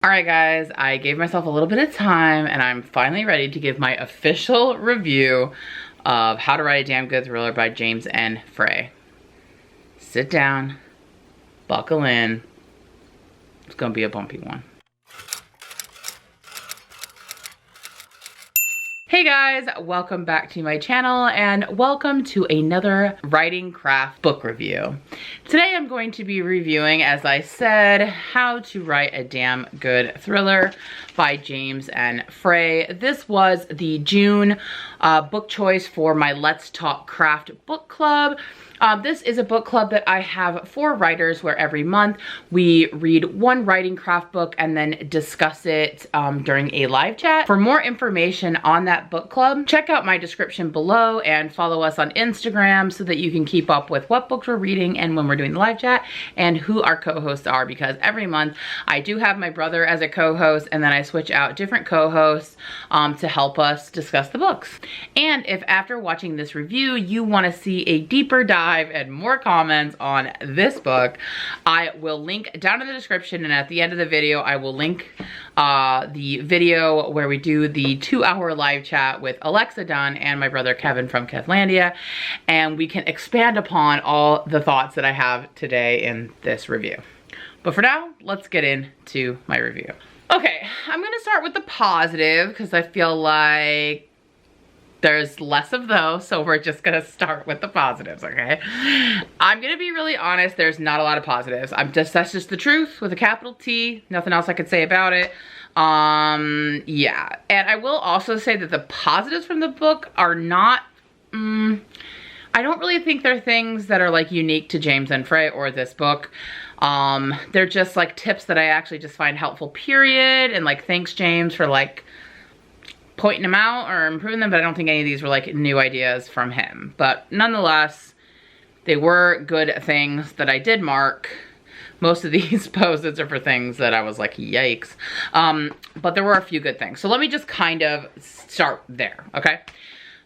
Alright guys, I gave myself a little bit of time and I'm finally ready to give my official review of How to Write a Damn Good Thriller by James N. Frey. Sit down, buckle in, it's gonna be a bumpy one. Hey guys, welcome back to my channel and welcome to another writing craft book review. Today I'm going to be reviewing, as I said, How to Write a Damn Good Thriller by James N. Frey. This was the June book choice for my Let's Talk Craft book club. This is a book club that I have for writers where every month we read one writing craft book and then discuss it during a live chat. For more information on that book club, check out my description below and follow us on Instagram so that you can keep up with what books we're reading and when we're doing the live chat and who our co-hosts are, because every month I do have my brother as a co-host and then I switch out different co-hosts to help us discuss the books. And if after watching this review you want to see a deeper dive and more comments on this book, I will link down in the description, and at the end of the video I will link the video where we do the 2-hour live chat with Alexa Dunn and my brother Kevin from Kevlandia, and we can expand upon all the thoughts that I have today in this review. But for now, let's get into my review. Okay, I'm gonna start with the positive because I feel like there's less of those, so we're just gonna start with the positives, okay? I'm gonna be really honest, there's not a lot of positives. That's just the truth with a capital T, nothing else I could say about it. Yeah, and I will also say that the positives from the book are not, I don't really think they're things that are like unique to James N. Frey or this book. They're just like tips that I actually just find helpful, period, and like thanks James for like pointing them out or improving them, but I don't think any of these were like new ideas from him. But nonetheless, they were good things that I did mark. Most of these post-its are for things that I was like, yikes. But there were a few good things. So let me just kind of start there, okay?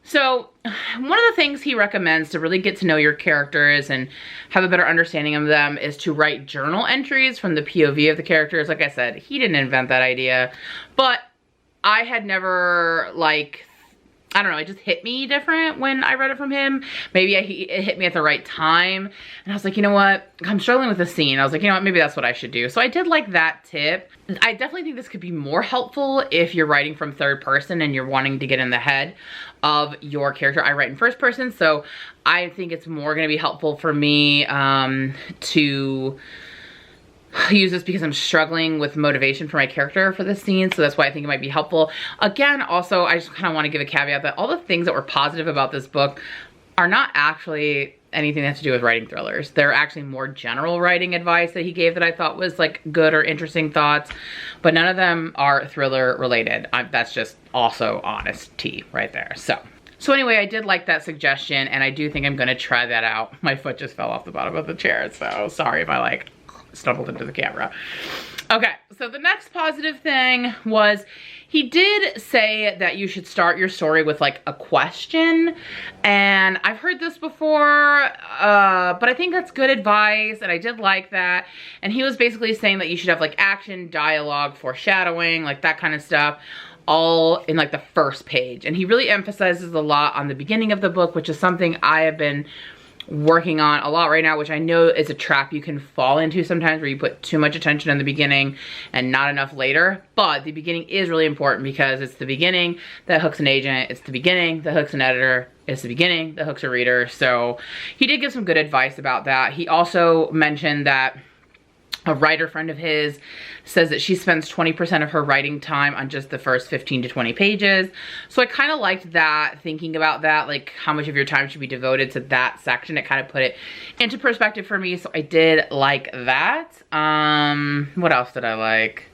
So one of the things he recommends to really get to know your characters and have a better understanding of them is to write journal entries from the POV of the characters. Like I said, he didn't invent that idea, but I had never, like, I don't know, it just hit me different when I read it from him. Maybe it hit me at the right time. And I was like, you know what? I'm struggling with the scene. I was like, you know what? Maybe that's what I should do. So I did like that tip. I definitely think this could be more helpful if you're writing from third person and you're wanting to get in the head of your character. I write in first person, so I think it's more going to be helpful for me to use this because I'm struggling with motivation for my character for this scene, so that's why I think it might be helpful. Again, also, I just kind of want to give a caveat that all the things that were positive about this book are not actually anything that has to do with writing thrillers. They're actually more general writing advice that he gave that I thought was like good or interesting thoughts, but none of them are thriller related. That's just also honest tea right there. So anyway, I did like that suggestion, and I do think I'm gonna try that out. My foot just fell off the bottom of the chair, so sorry if I like stumbled into the camera. Okay, so the next positive thing was he did say that you should start your story with like a question, and I've heard this before, but I think that's good advice, and I did like that. And he was basically saying that you should have like action, dialogue, foreshadowing, like that kind of stuff, all in like the first page. And he really emphasizes a lot on the beginning of the book, which is something I have been working on a lot right now, which I know is a trap you can fall into sometimes, where you put too much attention in the beginning and not enough later. But the beginning is really important because it's the beginning that hooks an agent, it's the beginning that hooks an editor, it's the beginning that hooks a reader. So he did give some good advice about that. He also mentioned that a writer friend of his says that she spends 20% of her writing time on just the first 15 to 20 pages. So I kind of liked that, thinking about that, like how much of your time should be devoted to that section. It kind of put it into perspective for me, so I did like that. What else did I like?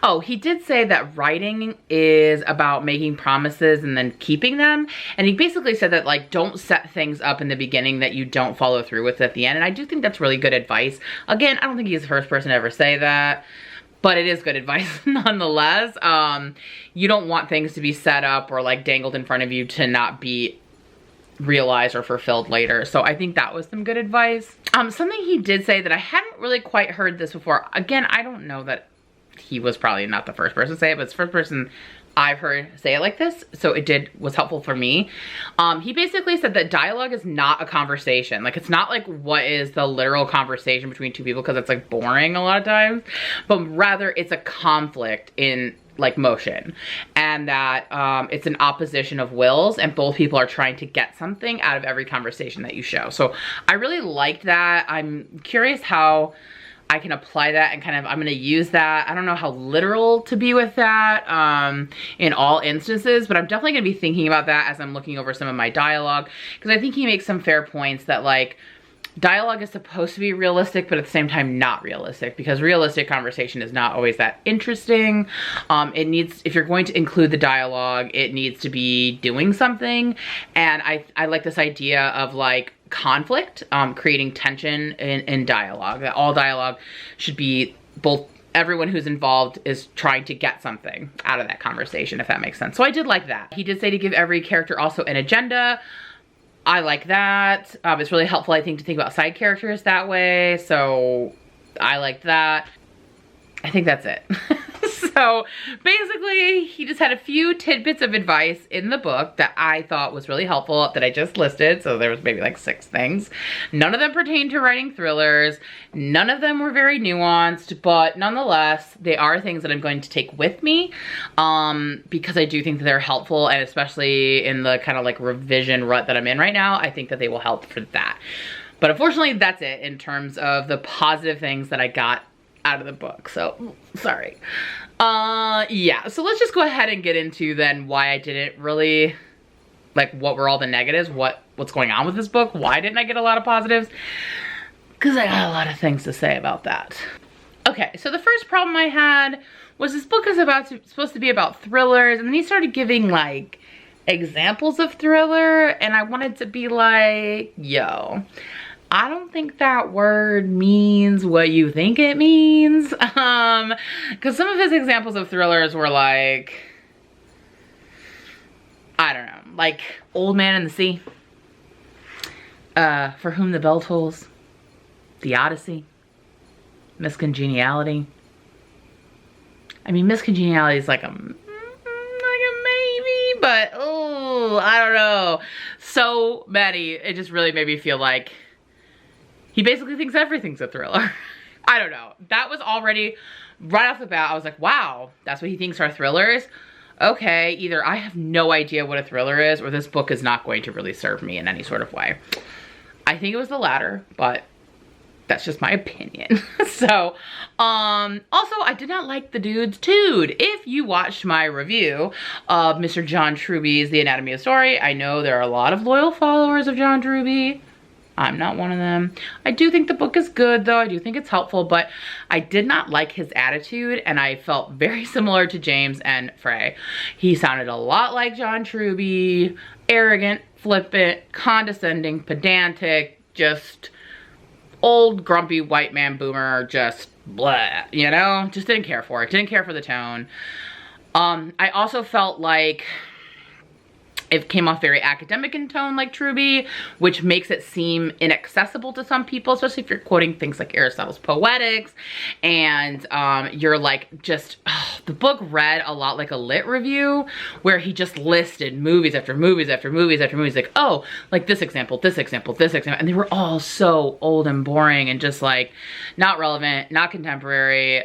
Oh, he did say that writing is about making promises and then keeping them. And he basically said that, like, don't set things up in the beginning that you don't follow through with at the end. And I do think that's really good advice. Again, I don't think he's the first person to ever say that, but it is good advice nonetheless. You don't want things to be set up or like dangled in front of you to not be realized or fulfilled later. So I think that was some good advice. Something he did say that I hadn't really quite heard this before. Again, I don't know that he was probably not the first person to say it, but it's the first person I've heard say it like this, so it was helpful for me. He basically said that dialogue is not a conversation. Like, it's not like what is the literal conversation between two people, because it's like boring a lot of times, but rather it's a conflict in like motion, and that it's an opposition of wills, and both people are trying to get something out of every conversation that you show. So I really liked that. I'm curious how I can apply that, and kind of, I'm gonna use that. I don't know how literal to be with that in all instances, but I'm definitely gonna be thinking about that as I'm looking over some of my dialogue, because I think he makes some fair points that like, dialogue is supposed to be realistic, but at the same time not realistic, because realistic conversation is not always that interesting. It needs, if you're going to include the dialogue, it needs to be doing something. And I like this idea of like conflict, creating tension in dialogue, that all dialogue should be both, everyone who's involved is trying to get something out of that conversation, if that makes sense. So I did like that. He did say to give every character also an agenda. I like that. It's really helpful, I think, to think about side characters that way. So I liked that. I think that's it. So basically, he just had a few tidbits of advice in the book that I thought was really helpful, that I just listed. So there was maybe like 6 things. None of them pertain to writing thrillers. None of them were very nuanced, but nonetheless, they are things that I'm going to take with me because I do think that they're helpful, and especially in the kind of like revision rut that I'm in right now, I think that they will help for that. But unfortunately, that's it in terms of the positive things that I got out of the book. So sorry. Yeah, so let's just go ahead and get into then why I didn't really, like, what were all the negatives, what's going on with this book, why didn't I get a lot of positives, because I got a lot of things to say about that. Okay, so the first problem I had was this book is supposed to be about thrillers, and then he started giving like examples of thriller, and I wanted to be like, yo, I don't think that word means what you think it means. Because some of his examples of thrillers were like, I don't know, like Old Man in the Sea, For Whom the Bell Tolls, The Odyssey, Miss Congeniality. I mean, Miss Congeniality is like a maybe, but oh, I don't know. So many, it just really made me feel like he basically thinks everything's a thriller. I don't know. That was already, right off the bat, I was like, wow, that's what he thinks are thrillers? Okay, either I have no idea what a thriller is, or this book is not going to really serve me in any sort of way. I think it was the latter, but that's just my opinion. So, also, I did not like the dude's tude. If you watched my review of Mr. John Truby's The Anatomy of Story, I know there are a lot of loyal followers of John Truby. I'm not one of them. I do think the book is good, though. I do think it's helpful, but I did not like his attitude, and I felt very similar to James and Frey. He sounded a lot like John Truby, arrogant, flippant, condescending, pedantic, just old grumpy white man boomer, just blah, you know? Just didn't care for it. Didn't care for the tone. I also felt like it came off very academic in tone like Truby, which makes it seem inaccessible to some people, especially if you're quoting things like Aristotle's Poetics, and you're like just, the book read a lot like a lit review, where he just listed movies after movies after movies after movies, like, oh, like this example, this example, this example, and they were all so old and boring and just like not relevant, not contemporary.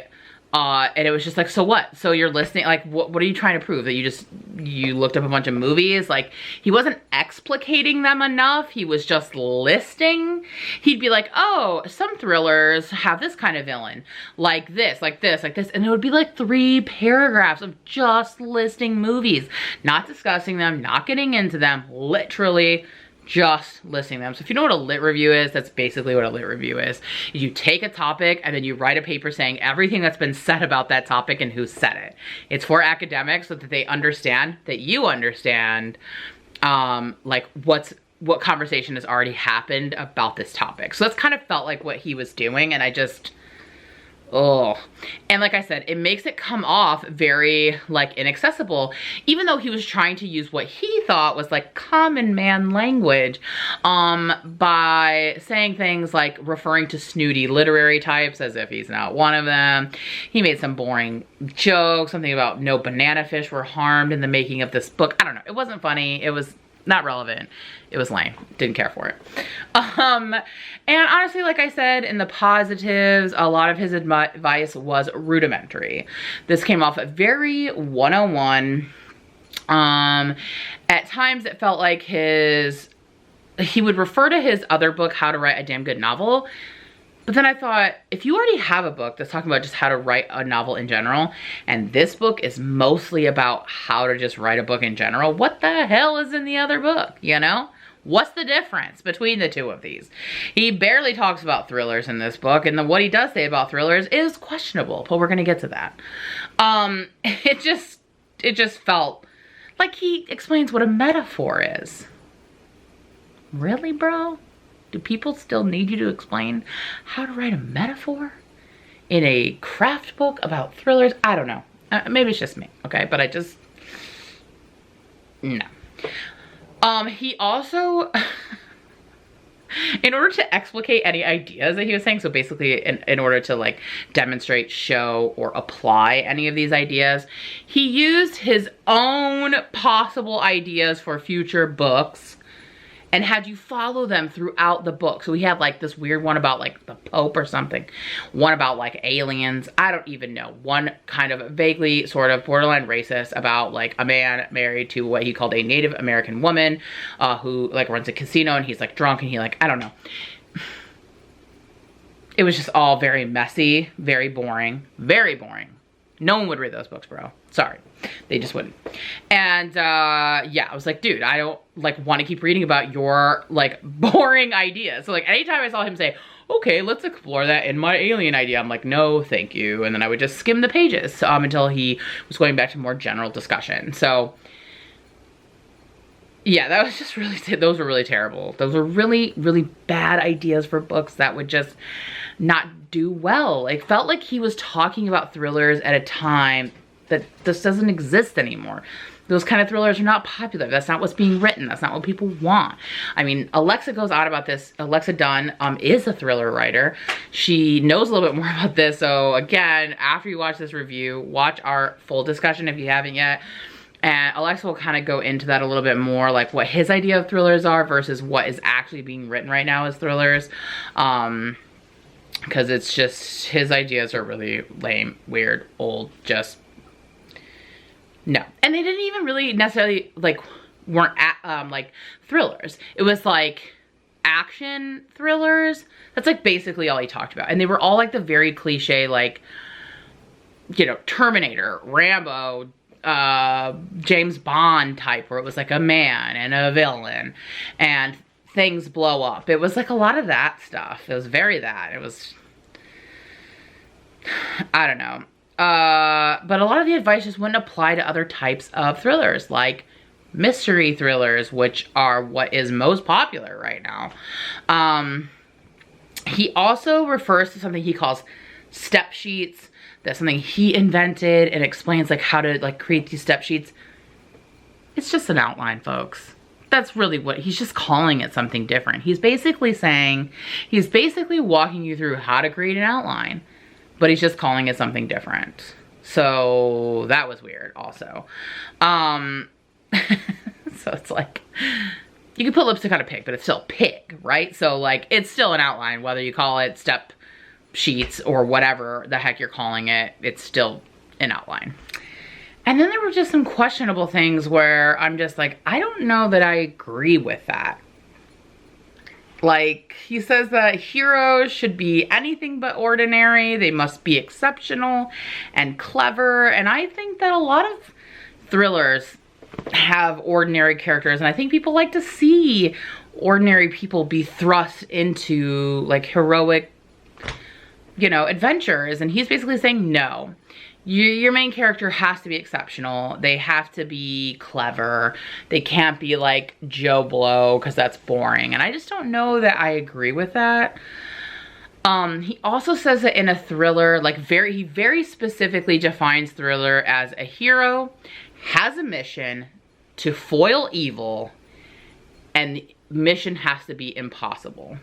And it was just like, so what? So you're listening, like, what are you trying to prove? That you looked up a bunch of movies? Like, he wasn't explicating them enough. He was just listing. He'd be like, oh, some thrillers have this kind of villain. Like this, like this, like this. And it would be like 3 paragraphs of just listing movies. Not discussing them, not getting into them, literally just listing them. So if you know what a lit review is, that's basically what a lit review is. You take a topic and then you write a paper saying everything that's been said about that topic and who said it. It's for academics so that they understand, that you understand, like what conversation has already happened about this topic. So that's kind of felt like what he was doing, and I just Oh, and like I said, it makes it come off very like inaccessible, even though he was trying to use what he thought was like common man language, by saying things like referring to snooty literary types as if he's not one of them. He made some boring jokes, something about no banana fish were harmed in the making of this book. I don't know. It wasn't funny. It was not relevant. It was lame. Didn't care for it. And honestly, like I said, in the positives, a lot of his advice was rudimentary. This came off very 101. At times it felt like he would refer to his other book, How to Write a Damn Good Novel. But then I thought, if you already have a book that's talking about just how to write a novel in general, and this book is mostly about how to just write a book in general, what the hell is in the other book, you know? What's the difference between the two of these? He barely talks about thrillers in this book, and what he does say about thrillers is questionable, but we're gonna get to that. It just felt like he explains what a metaphor is. Really, bro? Do people still need you to explain how to write a metaphor in a craft book about thrillers? I don't know. Maybe it's just me, okay? But I just, no. He also, in order to explicate any ideas that he was saying, so basically in order to like demonstrate, show, or apply any of these ideas, he used his own possible ideas for future books and had you follow them throughout the book. So we had like this weird one about like the Pope or something. One about like aliens. I don't even know. One kind of vaguely sort of borderline racist about like a man married to what he called a Native American woman who like runs a casino, and he's like drunk and he like, I don't know. It was just all very messy, very boring, very boring. No one would read those books, bro. Sorry. They just wouldn't. And yeah, I was like, dude, I don't like want to keep reading about your like boring ideas. So like anytime I saw him say, okay, let's explore that in my alien idea, I'm like, no, thank you. And then I would just skim the pages until he was going back to more general discussion. So yeah, that was just really, those were really terrible. Those were really, really bad ideas for books that would just not do well. It felt like he was talking about thrillers at a time that this doesn't exist anymore. Those kind of thrillers are not popular. That's not what's being written. That's not what people want. I mean, Alexa goes on about this. Alexa Dunn is a thriller writer. She knows a little bit more about this. So again, after you watch this review, watch our full discussion if you haven't yet. And Alexa will kind of go into that a little bit more, like what his idea of thrillers are versus what is actually being written right now as thrillers. Because it's just, his ideas are really lame, weird, old, just no. And they didn't even really necessarily like weren't like thrillers. It was like action thrillers. That's like basically all he talked about. And they were all like the very cliche, like, you know, Terminator, Rambo, James Bond type, where it was like a man and a villain and things blow up. It was like a lot of that stuff. It was very that. It was, I don't know. But a lot of the advice just wouldn't apply to other types of thrillers, like mystery thrillers, which are what is most popular right now. He also refers to something he calls step sheets. That's something he invented, and explains like how to like create these step sheets. It's just an outline, folks. That's really what he's just calling it, something different. He's basically saying, he's basically walking you through how to create an outline, but he's just calling it something different. So that was weird also. So it's like, you can put lipstick on a pig, but it's still pig, right? So like, it's still an outline, whether you call it step sheets or whatever the heck you're calling it, it's still an outline. And then there were just some questionable things where I'm just like, I don't know that I agree with that. Like, he says that heroes should be anything but ordinary. They must be exceptional and clever. And I think that a lot of thrillers have ordinary characters. And I think people like to see ordinary people be thrust into like heroic, you know, adventures. And he's basically saying, no, your main character has to be exceptional. They have to be clever. They can't be like Joe Blow, because that's boring. And I just don't know that I agree with that. He also says that in a thriller, like he very specifically defines thriller as a hero has a mission to foil evil, and the mission has to be impossible.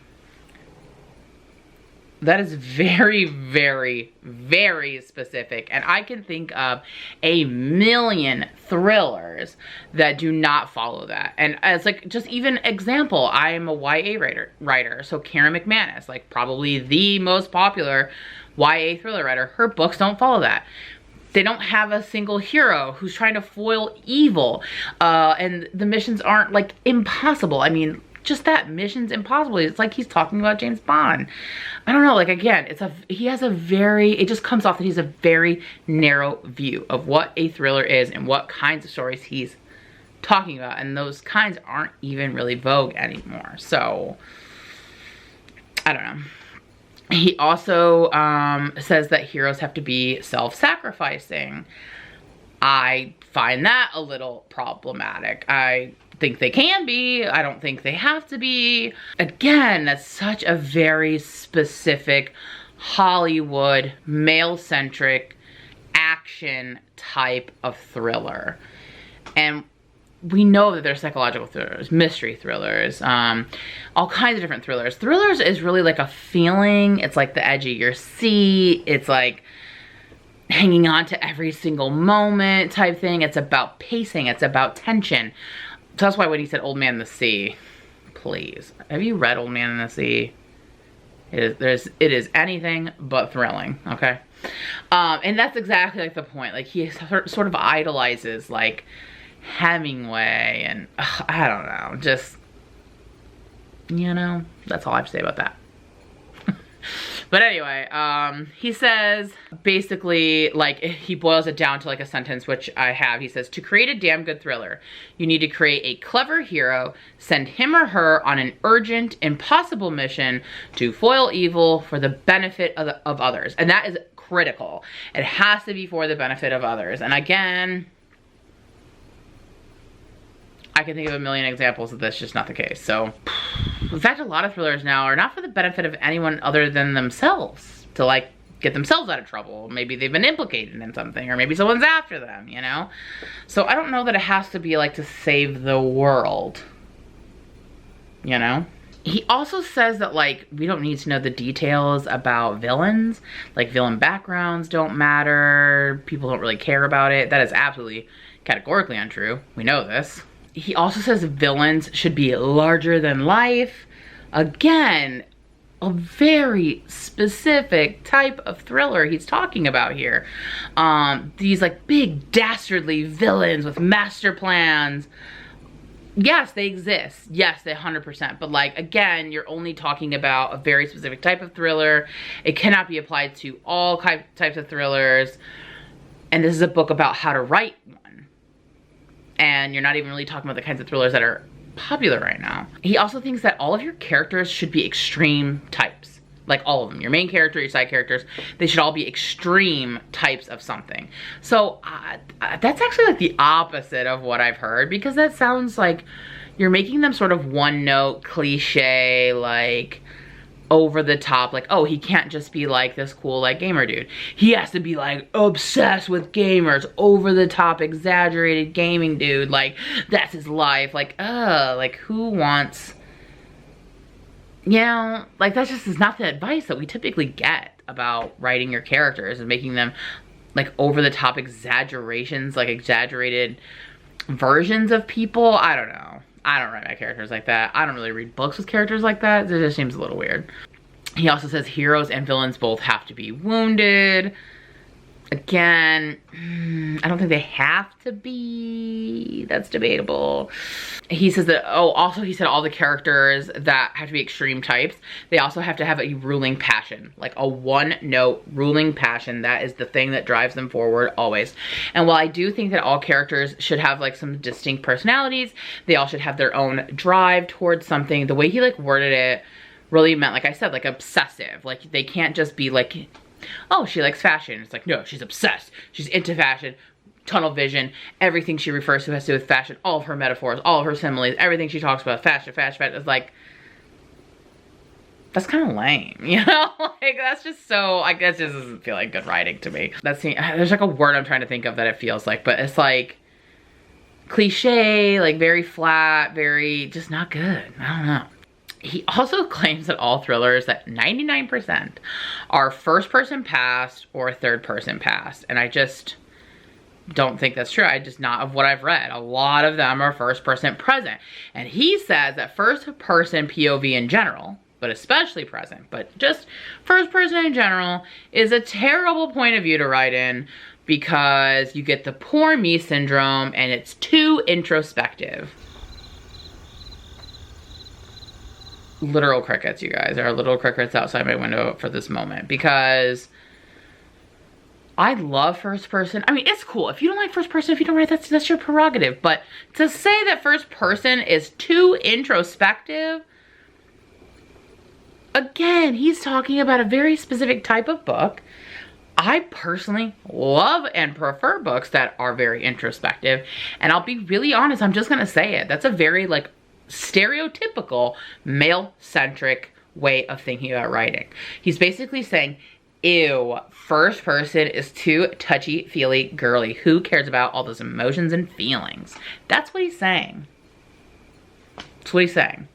That is very, very, very specific. And I can think of a million thrillers that do not follow that. And as like, just even example, I'm a YA writer. So Karen McManus, like probably the most popular YA thriller writer, her books don't follow that. They don't have a single hero who's trying to foil evil. And the missions aren't like impossible. I mean, just that mission's impossible. It's like he's talking about James Bond. I don't know, like again, he has a very, it just comes off that he's a very narrow view of what a thriller is and what kinds of stories he's talking about. And those kinds aren't even really vogue anymore. So, I don't know. He also says that heroes have to be self-sacrificing. I find that a little problematic. I think they can be. I don't think they have to be. Again, that's such a very specific Hollywood, male-centric action type of thriller. And we know that there's psychological thrillers, mystery thrillers, all kinds of different thrillers. Thrillers is really like a feeling. It's like the edge of your seat. It's like hanging on to every single moment type thing. It's about pacing. It's about tension. So that's why when he said Old Man in the Sea, please, have you read Old Man in the Sea? It is anything but thrilling, okay? And that's exactly like the point. Like he sort of idolizes like Hemingway and I don't know, just, you know, that's all I have to say about that. But anyway, he says basically, like, he boils it down to like a sentence, which I have. He says, to create a damn good thriller, you need to create a clever hero, send him or her on an urgent, impossible mission to foil evil for the benefit of others. And that is critical. It has to be for the benefit of others. And again, I can think of a million examples of this, just not the case. So, in fact, a lot of thrillers now are not for the benefit of anyone other than themselves, to like get themselves out of trouble. Maybe they've been implicated in something, or maybe someone's after them, you know? So I don't know that it has to be like to save the world, you know? He also says that like we don't need to know the details about villains, like villain backgrounds don't matter, people don't really care about it. That is absolutely categorically untrue. We know this. He also says villains should be larger than life. Again, a very specific type of thriller he's talking about here. These like big dastardly villains with master plans. Yes, they exist. Yes, they 100%. But like, again, you're only talking about a very specific type of thriller. It cannot be applied to all types of thrillers. And this is a book about how to write one. And you're not even really talking about the kinds of thrillers that are popular right now. He also thinks that all of your characters should be extreme types. Like all of them. Your main character, your side characters, they should all be extreme types of something. So that's actually like the opposite of what I've heard, because that sounds like you're making them sort of one note, cliche, like over the top, like, oh, he can't just be like this cool like gamer dude. He has to be like obsessed with gamers, over the top, exaggerated gaming dude, like that's his life. Like who wants, you know, like that just is not the advice that we typically get about writing your characters and making them like over the top exaggerations, like exaggerated versions of people. I don't know. I don't write my characters like that. I don't really read books with characters like that. It just seems a little weird. He also says heroes and villains both have to be wounded. Again, I don't think they have to be. That's debatable. He says that, oh, also he said all the characters that have to be extreme types, they also have to have a ruling passion, like a one-note ruling passion. That is the thing that drives them forward always. And while I do think that all characters should have like some distinct personalities, they all should have their own drive towards something. The way he like worded it really meant, like I said, like obsessive. Like they can't just be like, oh, she likes fashion. It's like, no, she's obsessed. She's into fashion, tunnel vision. Everything she refers to has to do with fashion. All of her metaphors, all of her similes, everything she talks about, fashion. It's like, that's kind of lame, you know? Like, that's just so, I guess this doesn't feel like good writing to me. There's like a word I'm trying to think of that it feels like, but it's like cliche, like very flat, very, just not good. I don't know. He also claims that all thrillers, that 99% are first person past or third person past. And I just don't think that's true. I just, not of what I've read. A lot of them are first person present. And he says that first person POV in general, but especially present, but just first person in general, is a terrible point of view to write in because you get the poor me syndrome and it's too introspective. Literal crickets, you guys. There are little crickets outside my window for this moment because I love first person. I mean, it's cool. If you don't like first person, if you don't write, that's your prerogative. But to say that first person is too introspective, again, he's talking about a very specific type of book. I personally love and prefer books that are very introspective. And I'll be really honest, I'm just gonna say it. That's a very like stereotypical male-centric way of thinking about writing. He's basically saying, ew, first person is too touchy-feely girly. Who cares about all those emotions and feelings? That's what he's saying. That's what he's saying.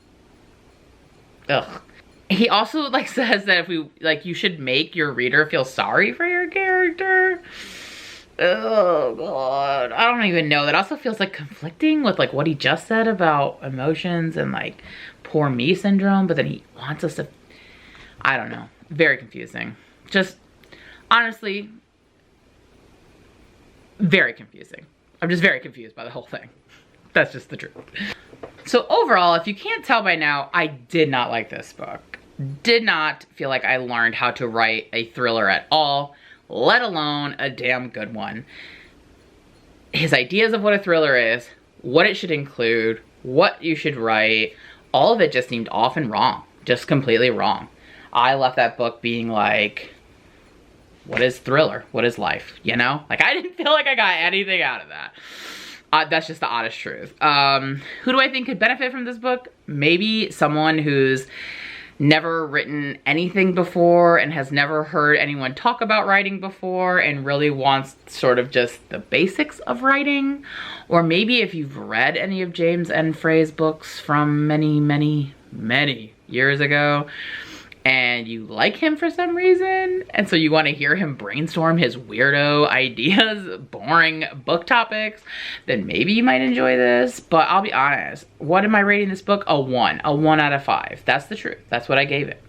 Ugh. He also like says that if we like, you should make your reader feel sorry for your character. Oh God, I don't even know. That also feels like conflicting with like what he just said about emotions and like poor me syndrome, but then he wants us to, I don't know. Very confusing. Just honestly, very confusing. I'm just very confused by the whole thing. That's just the truth. So overall, if you can't tell by now, I did not like this book. Did not feel like I learned how to write a thriller at all, let alone a damn good one. His ideas of what a thriller is, what it should include, what you should write, all of it just seemed off and wrong. Just completely wrong. I left that book being like, what is thriller? What is life? You know? Like, I didn't feel like I got anything out of that. That's just the honest truth. Who do I think could benefit from this book? Maybe someone who's never written anything before and has never heard anyone talk about writing before and really wants sort of just the basics of writing. Or maybe if you've read any of James N. Frey's books from many, many, many years ago and you like him for some reason, and so you want to hear him brainstorm his weirdo ideas, boring book topics, then maybe you might enjoy this. But I'll be honest, what am I rating this book? A 1 out of 5. That's the truth. That's what I gave it.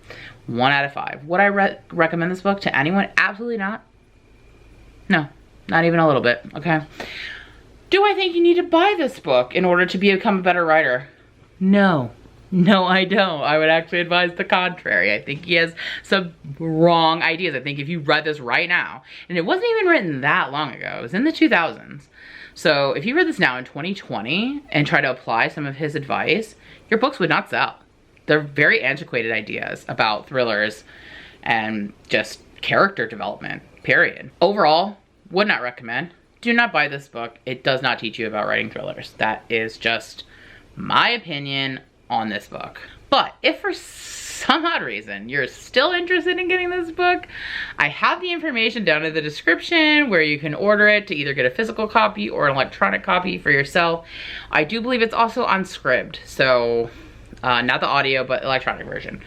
1 out of 5. Would I recommend this book to anyone? Absolutely not. No, not even a little bit, okay? Do I think you need to buy this book in order to become a better writer? No. No, I don't. I would actually advise the contrary. I think he has some wrong ideas. I think if you read this right now, and it wasn't even written that long ago, it was in the 2000s. So if you read this now in 2020 and try to apply some of his advice, your books would not sell. They're very antiquated ideas about thrillers and just character development, period. Overall, would not recommend. Do not buy this book. It does not teach you about writing thrillers. That is just my opinion on this book. But if for some odd reason you're still interested in getting this book, I have the information down in the description where you can order it to either get a physical copy or an electronic copy for yourself. I do believe it's also on Scribd, so not the audio, but electronic version.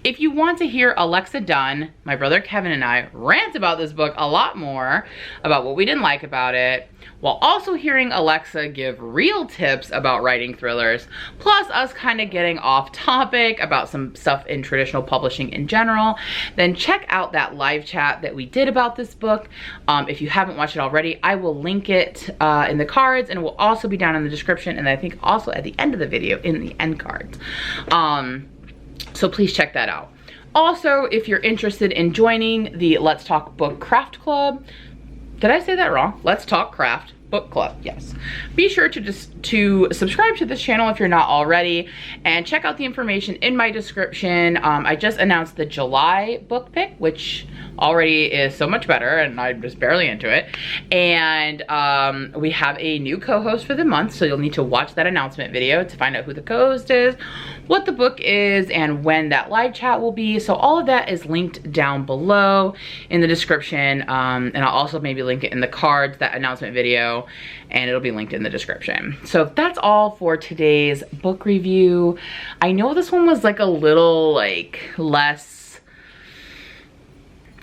If you want to hear Alexa Dunn, my brother Kevin and I rant about this book a lot more, about what we didn't like about it, while also hearing Alexa give real tips about writing thrillers, plus us kind of getting off topic about some stuff in traditional publishing in general, then check out that live chat that we did about this book. If you haven't watched it already, I will link it in the cards, and it will also be down in the description, and I think also at the end of the video in the end cards. So please check that out. Also, if you're interested in joining the Let's Talk Book Craft Club, did I say that wrong? Let's Talk Craft Book Club, yes. Be sure to subscribe to this channel if you're not already, and check out the information in my description. I just announced the July book pick, which already is so much better, and I'm just barely into it. And we have a new co-host for the month, so you'll need to watch that announcement video to find out who the co-host is, what the book is, and when that live chat will be. So all of that is linked down below in the description, and I'll also maybe link it in the cards, that announcement video, and it'll be linked in the description. So that's all for today's book review. I know this one was like a little like less,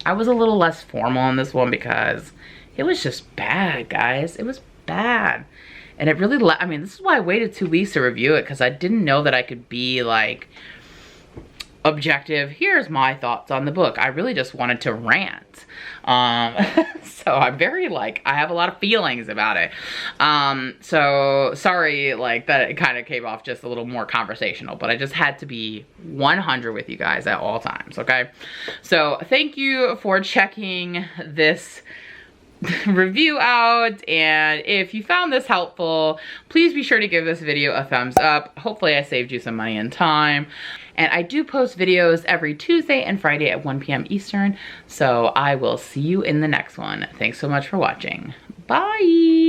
I was a little less formal on this one because it was just bad, guys. It was bad. And it really, I mean, this is why I waited 2 weeks to review it, because I didn't know that I could be like objective. Here's my thoughts on the book. I really just wanted to rant. So I'm very like, I have a lot of feelings about it. So sorry, like that it kind of came off just a little more conversational, but I just had to be 100 with you guys at all times, okay? So thank you for checking this review out, and if you found this helpful, please be sure to give this video a thumbs up. Hopefully I saved you some money and time. And I do post videos every Tuesday and Friday at 1 p.m. Eastern, so I will see you in the next one. Thanks so much for watching. Bye!